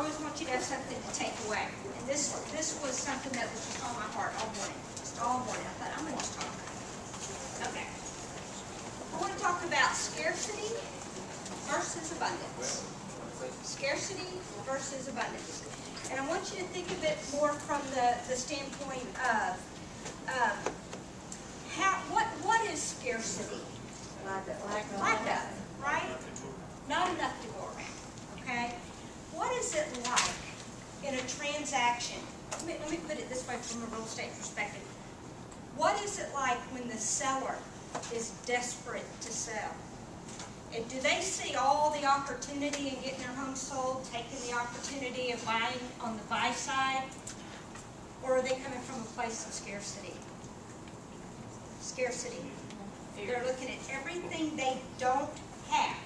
always want you to have something to take away. And this was something that was just on my heart all morning. Just all morning. I thought, I'm going to just talk about it. Okay. I want to talk about scarcity versus abundance. Scarcity versus abundance. And I want you to think of it more from the standpoint of what is scarcity? Lack of, right? Not enough to go around. Okay? What is it like in a transaction? Let me put it this way from a real estate perspective. What is it like when the seller is desperate to sell? And do they see all the opportunity in getting their home sold, taking the opportunity of buying on the buy side? Or are they coming from a place of scarcity? Scarcity. They're looking at everything they don't have.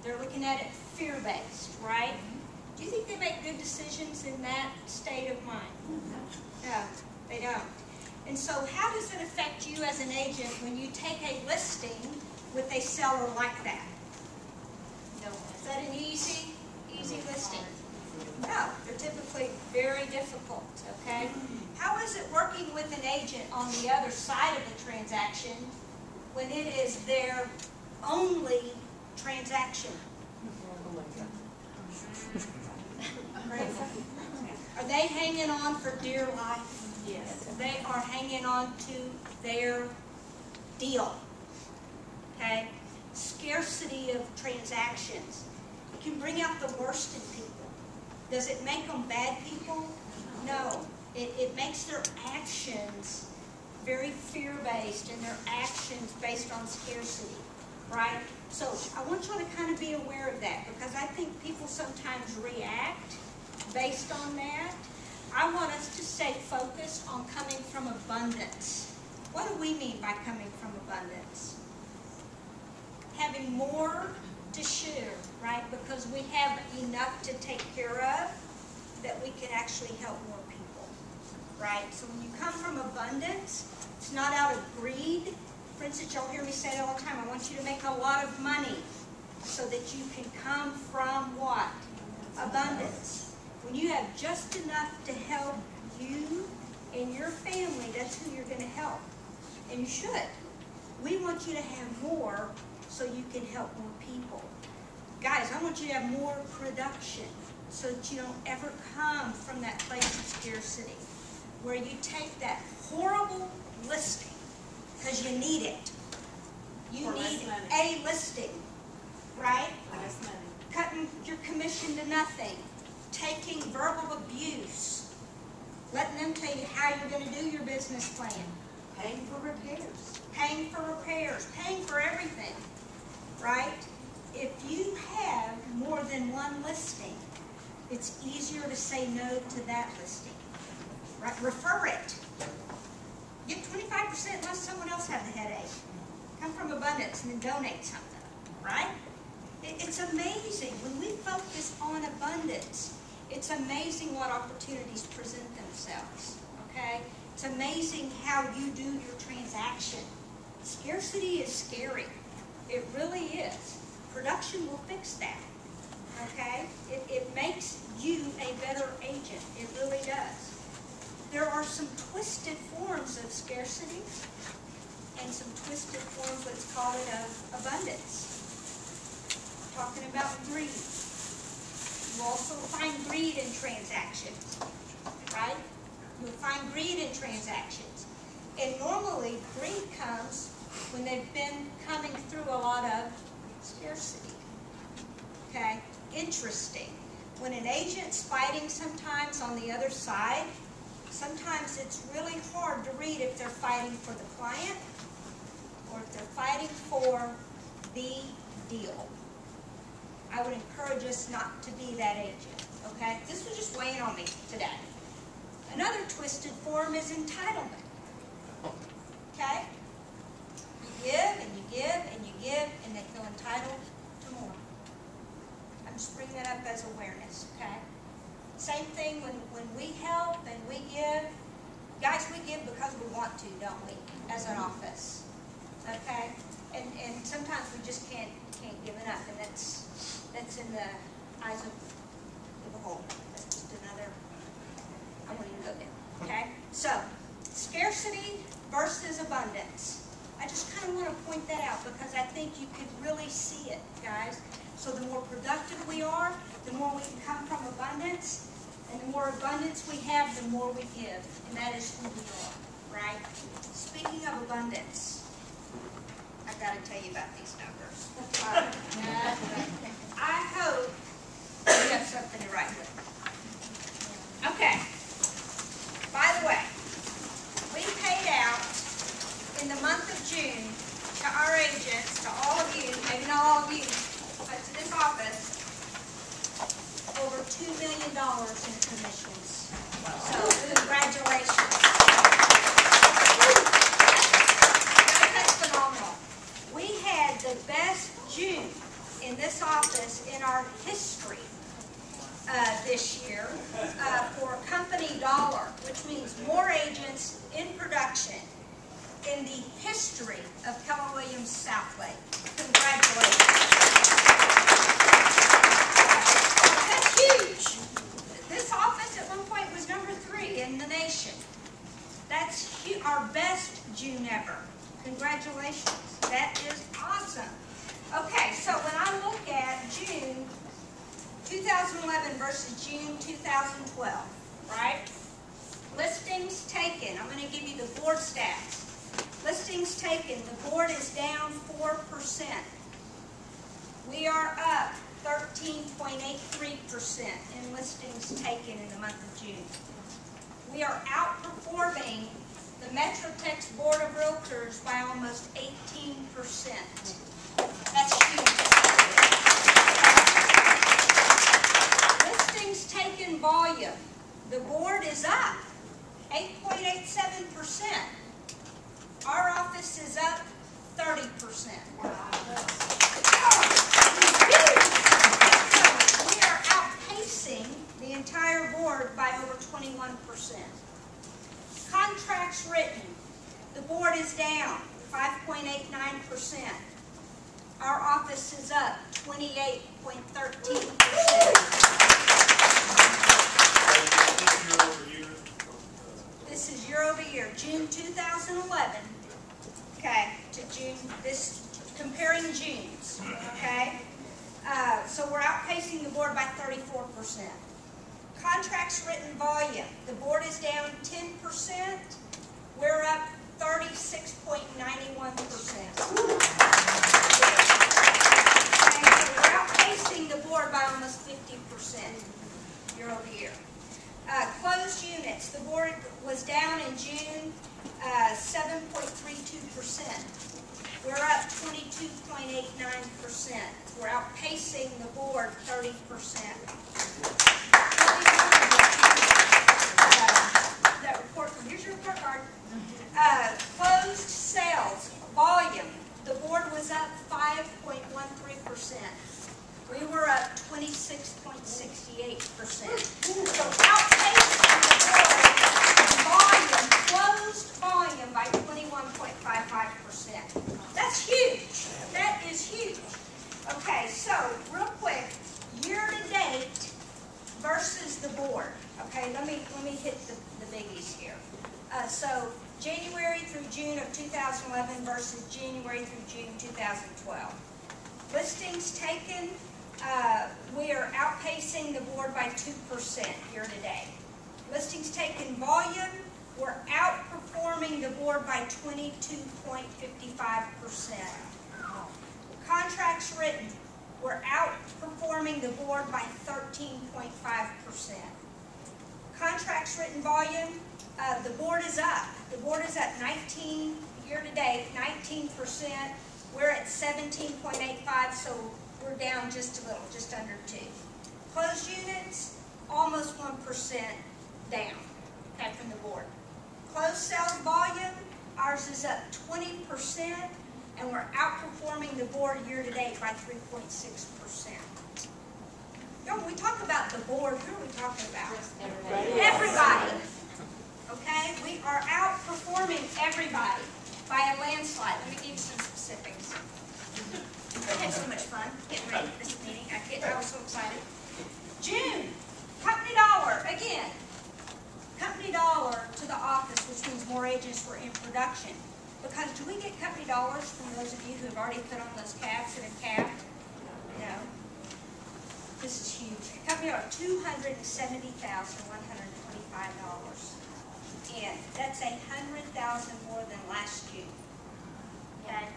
They're looking at it fear-based, right? Do you think they make good decisions in that state of mind? No, they don't. And so how does it affect you as an agent when you take a listing with a seller like that? Is that an easy listing? No, they're typically very difficult, okay? How is it working with an agent on the other side of the transaction when it is their only transaction? Are they hanging on for dear life? Yes. They are hanging on to their deal. Okay? Scarcity of transactions. It can bring out the worst in people. Does it make them bad people? No. It makes their actions very fear-based and their actions based on scarcity. Right? So I want you to kind of be aware of that because I think people sometimes react based on that. I want us to stay focused on coming from abundance. What do we mean by coming from abundance? Having more to share, right? Because we have enough to take care of that we can actually help more people, right? So when you come from abundance, it's not out of greed. For instance, y'all hear me say it all the time, I want you to make a lot of money so that you can come from what? Abundance. When you have just enough to help you and your family, that's who you're going to help. And you should. We want you to have more so you can help more people. Guys, I want you to have more production so that you don't ever come from that place of scarcity where you take that horrible listing because you need it. You need a listing, right? Less money. Cutting your commission to nothing. Taking verbal abuse. Letting them tell you how you're going to do your business plan. Paying for repairs. Paying for repairs. Paying for everything. Right? If you have more than one listing, it's easier to say no to that listing. Right? Refer it. Get 25% let someone else have the headache. Come from abundance and then donate something. Right? It's amazing. When we focus on abundance, it's amazing what opportunities present themselves. Okay? It's amazing how you do your transaction. Scarcity is scary. It really is. Production will fix that. Okay? It makes you a better agent. It really does. There are some twisted forms of scarcity and some twisted forms, let's call it, of abundance. We're talking about greed. You also find greed in transactions, right? You'll find greed in transactions. And normally, greed comes when they've been coming through a lot of scarcity. Okay? Interesting. When an agent's fighting sometimes on the other side, sometimes it's really hard to read if they're fighting for the client or if they're fighting for the deal. I would encourage us not to be that agent, okay? This was just weighing on me today. Another twisted form is entitlement, okay? You give and you give and you give and they feel entitled to more. I'm just bringing that up as awareness, okay? Same thing when we help and we give. Guys, we give because we want to, don't we, as an office, okay? And sometimes we just can't give enough, and that's in the eyes of the beholder. That's So the more productive we are, the more we can come from abundance. And the more abundance we have, the more we give. And that is who we are, right? Speaking of abundance, I've got to tell you about these numbers. I hope you have something to write with. Okay. By the way, we paid out in the month of June to our agents, to all of you, maybe not all of you, but to this office, over $2 million in commissions. So, congratulations. That's phenomenal. We had the best June in this office in our history this year for company dollar, which means more agents in production in the history of KW Southlake. Congratulations. That's huge. This office at one point was number 3 in the nation. That's huge. Our best June ever. Congratulations. That is awesome. Okay, so when I look at June 2011 versus June 2012, right? Listings taken. I'm going to give you the board stats. Listings taken. The board is down 4%. We are up 13.83% in listings taken in the month of June. We are outperforming the Metrotex Board of Realtors by almost 18%. That's huge. Listings taken volume. The board is up 8.87%. Our office is up 30%. We are outpacing the entire board by over 21%. Contracts written. The board is down 5.89%. Our office is up 28.13%. This is year over year, June 2011, okay, to June, comparing Junes, okay? So we're outpacing the board by 34%. Contracts written volume, the board is down 10%, we're up 36.91%. Okay, so we're outpacing the board by almost 50% year over year. Closed units, the board was down in June 7.32%. We're up 22.89%. We're outpacing the board 30%. That report, here's your report card. Closed sales volume, the board was up 5.13%. We were up 26.68%. So outpacing the volume, closed volume by 21.55%. That's huge. That is huge. Okay, so real quick, year to date versus the board. Okay, let me hit the biggies here. So January through June of 2011 versus January through June 2012. Listings taken. We are outpacing the board by 2% year to date. Listings taken volume, we're outperforming the board by 22.55%. Contracts written, we're outperforming the board by 13.5%. Contracts written volume, the board is up. The board is at 19 year to date, 19%. We're at 17.85, so we're down just a little, just under 2. Closed units, almost 1% down, okay, from the board. Closed sales volume, ours is up 20%, and we're outperforming the board year to date by 3.6%. When we talk about the board, who are we talking about? Everybody. Okay? We are outperforming everybody by a landslide. Let me give you some specifics. I had so much fun getting ready for this meeting. I was so excited. June, company dollar, again. Company dollar to the office, which means more agents were in production. Because do we get company dollars from those of you who have already put on those caps that have capped? No. This is huge. It cut me out $270,125. And that's $100,000 more than last June. Okay?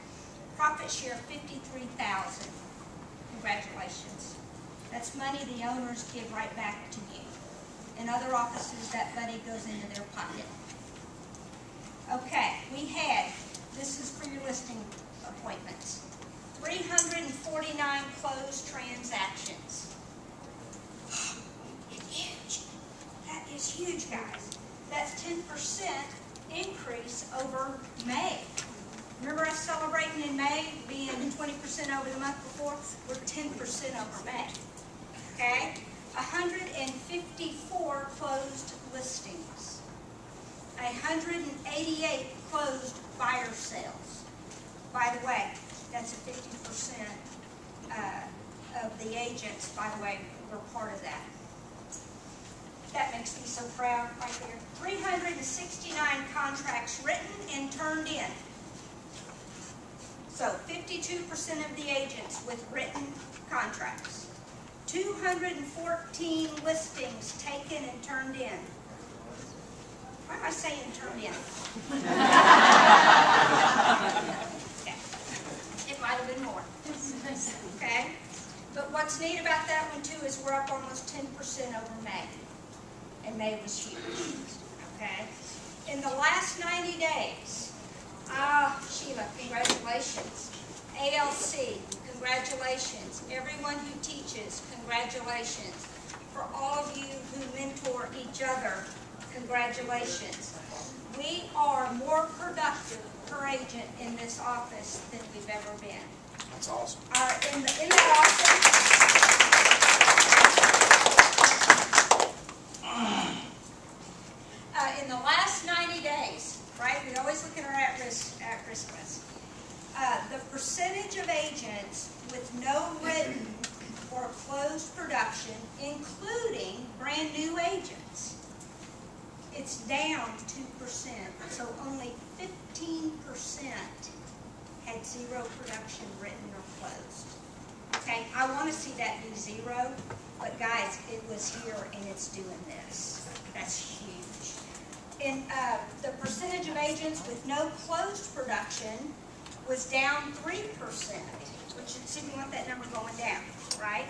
Profit share $53,000. Congratulations. That's money the owners give right back to you. In other offices, that money goes into their pocket. Okay, we had, this is for your listing appointments, 349 closed transactions. Huge. That is huge, guys. That's 10% increase over May. Remember us celebrating in May being 20% over the month before? We're 10% over May. Okay? 154 closed listings. 188 closed buyer sales. By the way, that's a 50% of the agents, by the way, were part of that. That makes me so proud right there. 369 contracts written and turned in. So 52% of the agents with written contracts. 214 listings taken and turned in. Why am I saying turned in? Okay. It might have been more. Okay? But what's neat about that one too is we're up almost 10% over May. And May was huge. Okay? In the last 90 days, Sheila, congratulations. ALC, congratulations. Everyone who teaches, congratulations. For all of you who mentor each other, congratulations. We are more productive per agent in this office than we've ever been. That's awesome. In that office, in the last 90 days, right? We always look at our at-risk list. The percentage of agents with no written or closed production, including brand new agents, it's down 2%. So only 15% had zero production written or closed. Okay, I want to see that be zero, but guys, it was here and it's doing this. That's huge. And the percentage of agents with no closed production was down 3%, which see we want that number going down, right?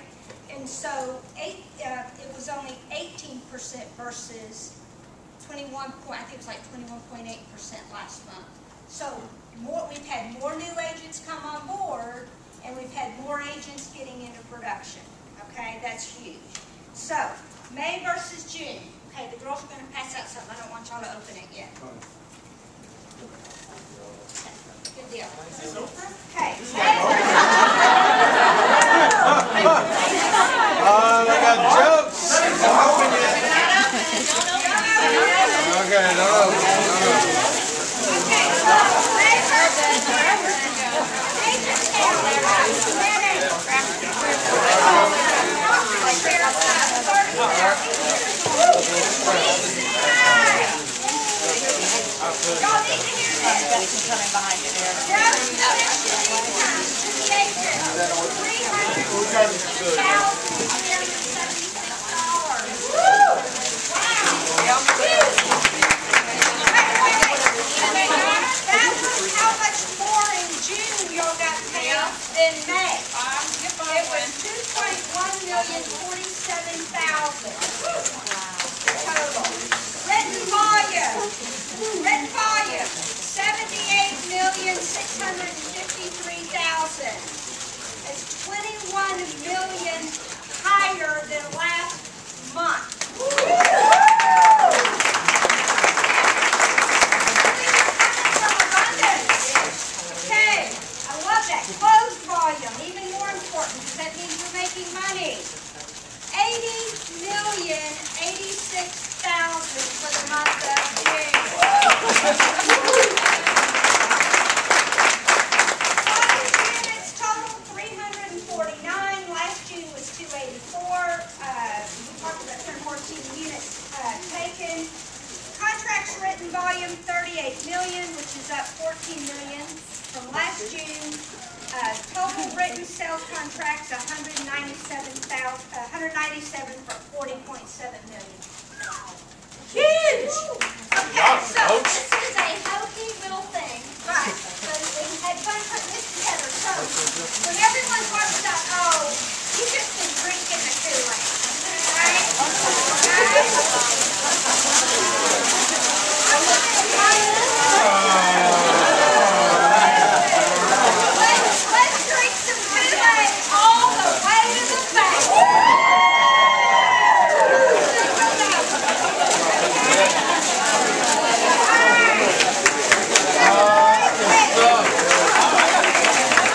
And so it was only 18% versus 21. I think it was like 21.8% last month. So we've had more new agents come on board, and we've had more agents getting into production. Okay, that's huge. So May versus June. Okay, the girls are going to pass out something. I don't want y'all to open it yet. Good deal. Okay. They got jokes. Don't open yet. Okay, don't open. Okay, so May versus y'all need to hear this. Coming behind you there. How much more in June y'all got paid than May? It was $2,147,000 total. Written volume, $78,653,000. It's 21 million higher than last month. Okay, I love that. Closed volume, even more important, because that means we're making money. $80,086,000 for the month of June. Closed units total 349. Last June was 284. We talked about 114 units taken. Contracts written volume 38 million, which is up 14 million from last June. Total written sales contracts 197,000. 597 for 40.7 million. Huge! Okay, so